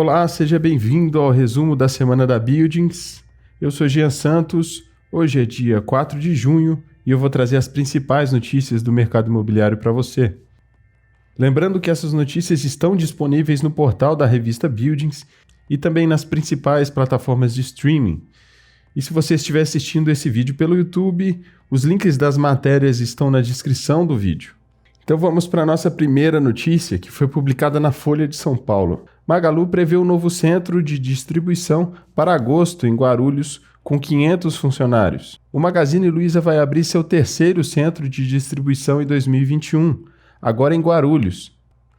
Olá, seja bem-vindo ao resumo da semana da Buildings. Eu sou Jean Santos, hoje é dia 4 de junho e eu vou trazer as principais notícias do mercado imobiliário para você. Lembrando que essas notícias estão disponíveis no portal da revista Buildings e também nas principais plataformas de streaming. E se você estiver assistindo esse vídeo pelo YouTube, os links das matérias estão na descrição do vídeo. Então vamos para a nossa primeira notícia, que foi publicada na Folha de São Paulo. Magalu prevê um novo centro de distribuição para agosto em Guarulhos, com 500 funcionários. O Magazine Luiza vai abrir seu terceiro centro de distribuição em 2021, agora em Guarulhos,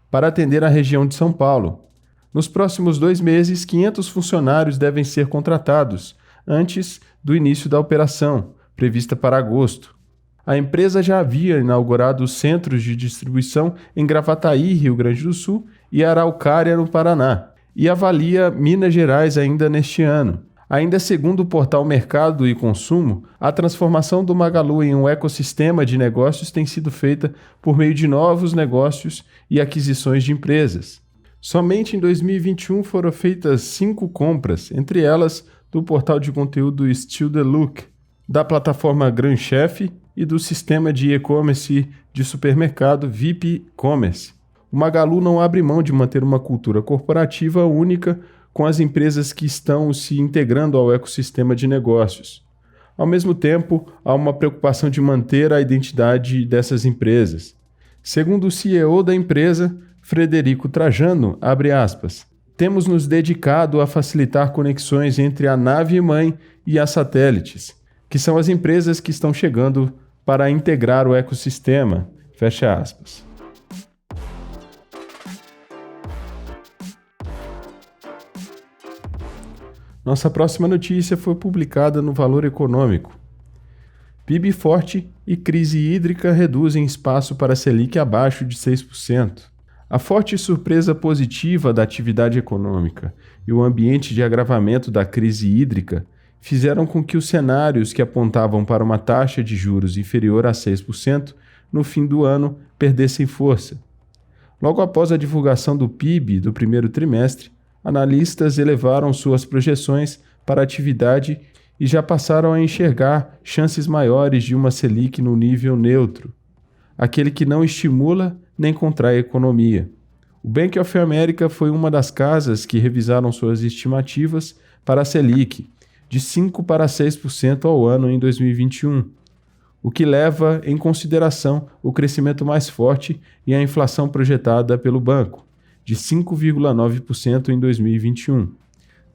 para atender a região de São Paulo. Nos próximos 2 meses, 500 funcionários devem ser contratados, antes do início da operação, prevista para agosto. A empresa já havia inaugurado centros de distribuição em Gravataí, Rio Grande do Sul, e Araucária, no Paraná, e avalia Minas Gerais ainda neste ano. Ainda segundo o portal Mercado e Consumo, a transformação do Magalu em um ecossistema de negócios tem sido feita por meio de novos negócios e aquisições de empresas. Somente em 2021 foram feitas 5 compras, entre elas do portal de conteúdo Still the Look, da plataforma Gran Chef e do sistema de e-commerce de supermercado VIP Commerce. O Magalu não abre mão de manter uma cultura corporativa única com as empresas que estão se integrando ao ecossistema de negócios. Ao mesmo tempo, há uma preocupação de manter a identidade dessas empresas. Segundo o CEO da empresa, Frederico Trajano, abre aspas, temos nos dedicado a facilitar conexões entre a nave-mãe e as satélites, que são as empresas que estão chegando para integrar o ecossistema, fecha aspas. Nossa próxima notícia foi publicada no Valor Econômico. PIB forte e crise hídrica reduzem espaço para a Selic abaixo de 6%. A forte surpresa positiva da atividade econômica e o ambiente de agravamento da crise hídrica fizeram com que os cenários que apontavam para uma taxa de juros inferior a 6% no fim do ano perdessem força. Logo após a divulgação do PIB do primeiro trimestre, analistas elevaram suas projeções para a atividade e já passaram a enxergar chances maiores de uma Selic no nível neutro, aquele que não estimula nem contrai a economia. O Bank of America foi uma das casas que revisaram suas estimativas para a Selic, de 5% para 6% ao ano em 2021, o que leva em consideração o crescimento mais forte e a inflação projetada pelo banco, de 5,9% em 2021,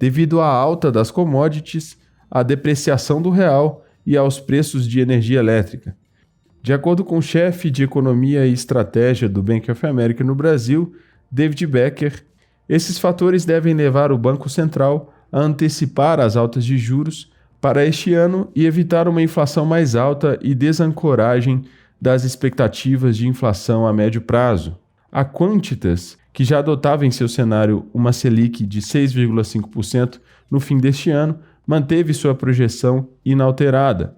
devido à alta das commodities, à depreciação do real e aos preços de energia elétrica. De acordo com o chefe de Economia e Estratégia do Bank of America no Brasil, David Becker, esses fatores devem levar o Banco Central a antecipar as altas de juros para este ano e evitar uma inflação mais alta e desancoragem das expectativas de inflação a médio prazo. A Quantitas, que já adotava em seu cenário uma Selic de 6,5% no fim deste ano, manteve sua projeção inalterada,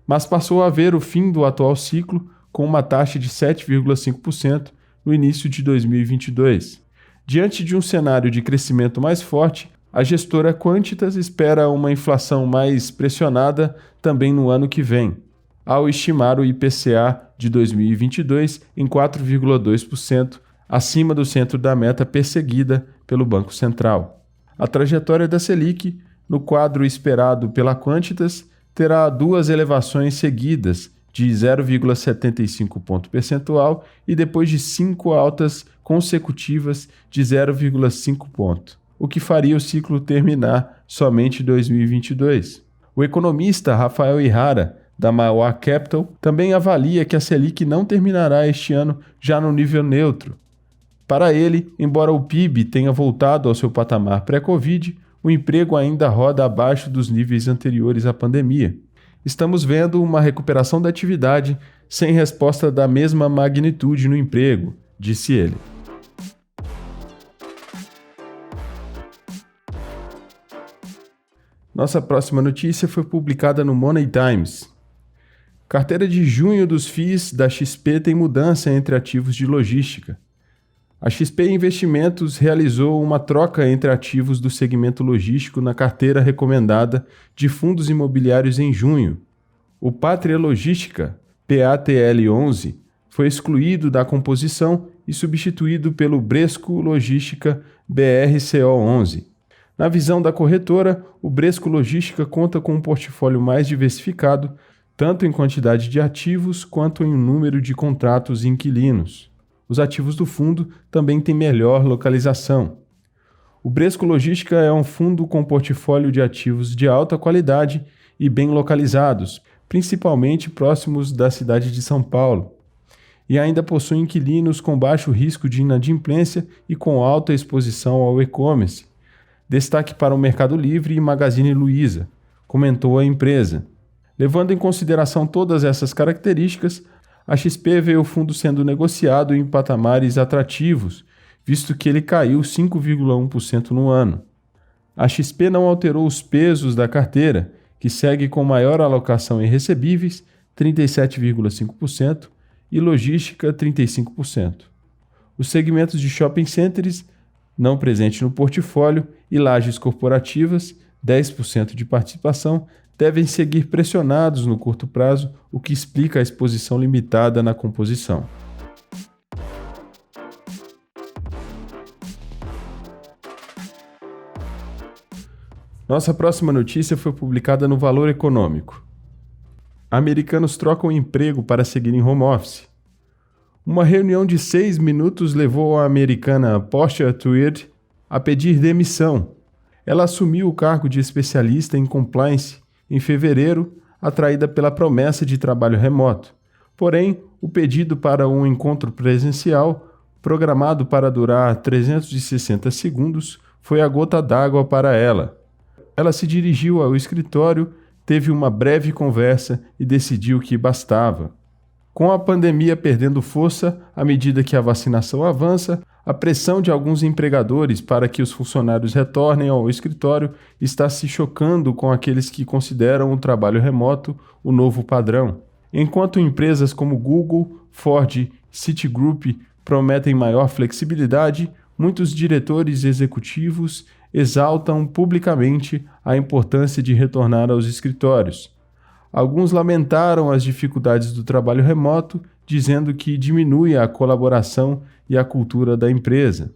mas passou a ver o fim do atual ciclo com uma taxa de 7,5% no início de 2022. Diante de um cenário de crescimento mais forte, a gestora Quantitas espera uma inflação mais pressionada também no ano que vem, ao estimar o IPCA de 2022 em 4,2%, acima do centro da meta perseguida pelo Banco Central. A trajetória da Selic, no quadro esperado pela Quantitas, terá 2 elevações seguidas de 0,75 ponto percentual e depois de 5 altas consecutivas de 0,5 ponto, o que faria o ciclo terminar somente em 2022. O economista Rafael Ihara, da Mauá Capital, também avalia que a Selic não terminará este ano já no nível neutro. Para ele, embora o PIB tenha voltado ao seu patamar pré-Covid, o emprego ainda roda abaixo dos níveis anteriores à pandemia. Estamos vendo uma recuperação da atividade sem resposta da mesma magnitude no emprego, disse ele. Nossa próxima notícia foi publicada no Money Times. Carteira de junho dos FIIs da XP tem mudança entre ativos de logística. A XP Investimentos realizou uma troca entre ativos do segmento logístico na carteira recomendada de fundos imobiliários em junho. O Pátria Logística, PATL11, foi excluído da composição e substituído pelo Bresco Logística, BRCO11. Na visão da corretora, o Bresco Logística conta com um portfólio mais diversificado, tanto em quantidade de ativos quanto em número de contratos e inquilinos. Os ativos do fundo também têm melhor localização. O Bresco Logística é um fundo com portfólio de ativos de alta qualidade e bem localizados, principalmente próximos da cidade de São Paulo, e ainda possui inquilinos com baixo risco de inadimplência e com alta exposição ao e-commerce. Destaque para o Mercado Livre e Magazine Luiza, comentou a empresa. Levando em consideração todas essas características, a XP vê o fundo sendo negociado em patamares atrativos, visto que ele caiu 5,1% no ano. A XP não alterou os pesos da carteira, que segue com maior alocação em recebíveis, 37,5%, e logística, 35%. Os segmentos de shopping centers, não presente no portfólio, e lajes corporativas, 10% de participação, devem seguir pressionados no curto prazo, o que explica a exposição limitada na composição. Nossa próxima notícia foi publicada no Valor Econômico. Americanos trocam emprego para seguir em home office. Uma reunião de 6 minutos levou a americana Portia Tweed a pedir demissão. Ela assumiu o cargo de especialista em compliance em fevereiro, atraída pela promessa de trabalho remoto. Porém, o pedido para um encontro presencial, programado para durar 360 segundos, foi a gota d'água para ela. Ela se dirigiu ao escritório, teve uma breve conversa e decidiu que bastava. Com a pandemia perdendo força à medida que a vacinação avança, a pressão de alguns empregadores para que os funcionários retornem ao escritório está se chocando com aqueles que consideram o trabalho remoto o novo padrão. Enquanto empresas como Google, Ford e Citigroup prometem maior flexibilidade, muitos diretores executivos exaltam publicamente a importância de retornar aos escritórios. Alguns lamentaram as dificuldades do trabalho remoto, dizendo que diminui a colaboração e a cultura da empresa.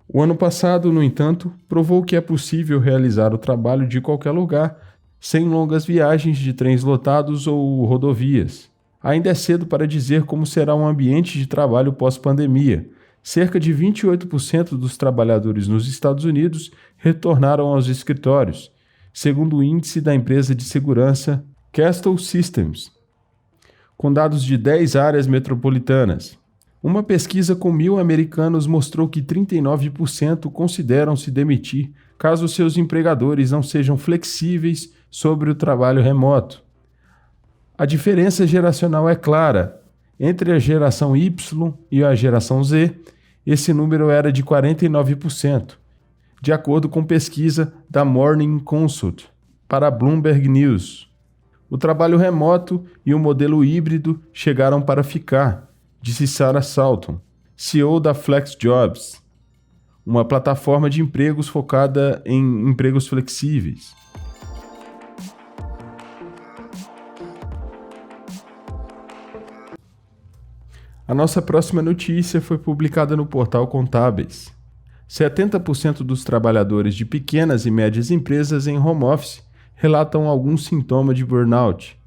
O ano passado, no entanto, provou que é possível realizar o trabalho de qualquer lugar, sem longas viagens de trens lotados ou rodovias. Ainda é cedo para dizer como será um ambiente de trabalho pós-pandemia. Cerca de 28% dos trabalhadores nos Estados Unidos retornaram aos escritórios, segundo o índice da empresa de segurança Castle Systems, com dados de 10 áreas metropolitanas. Uma pesquisa com 1.000 americanos mostrou que 39% consideram se demitir caso seus empregadores não sejam flexíveis sobre o trabalho remoto. A diferença geracional é clara. Entre a geração Y e a geração Z, esse número era de 49%, de acordo com pesquisa da Morning Consult para a Bloomberg News. O trabalho remoto e o modelo híbrido chegaram para ficar, disse Sarah Salton, CEO da FlexJobs, uma plataforma de empregos focada em empregos flexíveis. A nossa próxima notícia foi publicada no portal Contábeis. 70% dos trabalhadores de pequenas e médias empresas em home office relatam algum sintoma de burnout.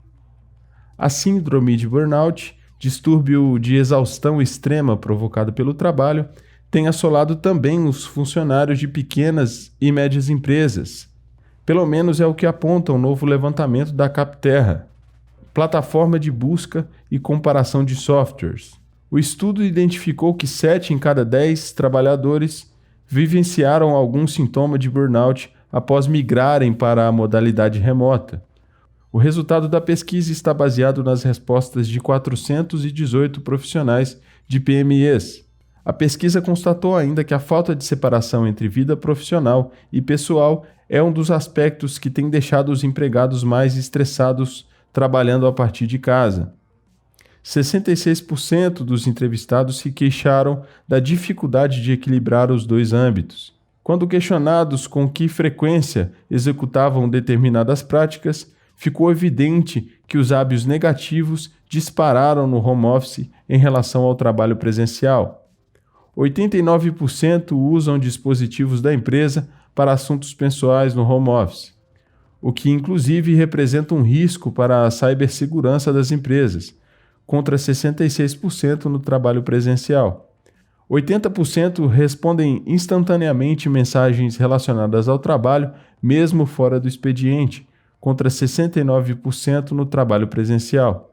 A síndrome de burnout, distúrbio de exaustão extrema provocado pelo trabalho, tem assolado também os funcionários de pequenas e médias empresas. Pelo menos é o que aponta um novo levantamento da Capterra, plataforma de busca e comparação de softwares. O estudo identificou que 7 em cada 10 trabalhadores vivenciaram algum sintoma de burnout após migrarem para a modalidade remota. O resultado da pesquisa está baseado nas respostas de 418 profissionais de PMEs. A pesquisa constatou ainda que a falta de separação entre vida profissional e pessoal é um dos aspectos que tem deixado os empregados mais estressados trabalhando a partir de casa. 66% dos entrevistados se queixaram da dificuldade de equilibrar os dois âmbitos. Quando questionados com que frequência executavam determinadas práticas, ficou evidente que os hábitos negativos dispararam no home office em relação ao trabalho presencial. 89% usam dispositivos da empresa para assuntos pessoais no home office, o que inclusive representa um risco para a cibersegurança das empresas, contra 66% no trabalho presencial. 80% respondem instantaneamente mensagens relacionadas ao trabalho, mesmo fora do expediente, contra 69% no trabalho presencial.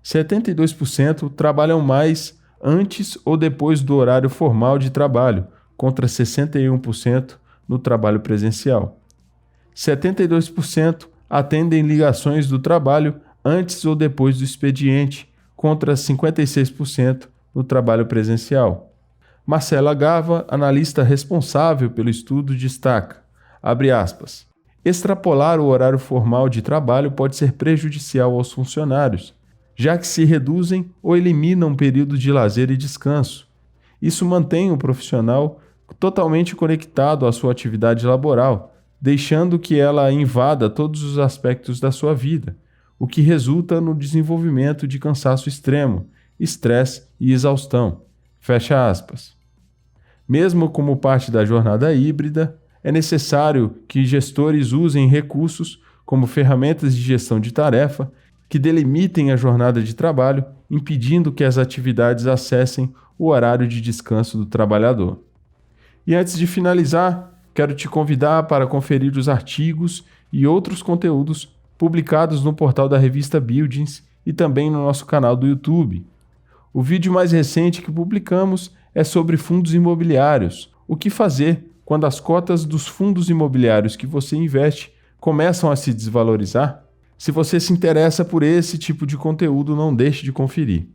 72% trabalham mais antes ou depois do horário formal de trabalho, contra 61% no trabalho presencial. 72% atendem ligações do trabalho antes ou depois do expediente, contra 56% no trabalho presencial. Marcela Gava, analista responsável pelo estudo, destaca, abre aspas, extrapolar o horário formal de trabalho pode ser prejudicial aos funcionários, já que se reduzem ou eliminam períodos de lazer e descanso. Isso mantém o profissional totalmente conectado à sua atividade laboral, deixando que ela invada todos os aspectos da sua vida, o que resulta no desenvolvimento de cansaço extremo, estresse e exaustão. Fecha aspas. Mesmo como parte da jornada híbrida, é necessário que gestores usem recursos como ferramentas de gestão de tarefa que delimitem a jornada de trabalho, impedindo que as atividades acessem o horário de descanso do trabalhador. E antes de finalizar, quero te convidar para conferir os artigos e outros conteúdos publicados no portal da revista Buildings e também no nosso canal do YouTube. O vídeo mais recente que publicamos é sobre fundos imobiliários. O que fazer quando as cotas dos fundos imobiliários que você investe começam a se desvalorizar? Se você se interessa por esse tipo de conteúdo, não deixe de conferir.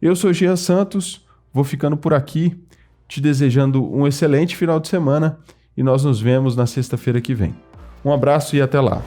Eu sou Jean Santos, vou ficando por aqui, te desejando um excelente final de semana e nós nos vemos na sexta-feira que vem. Um abraço e até lá!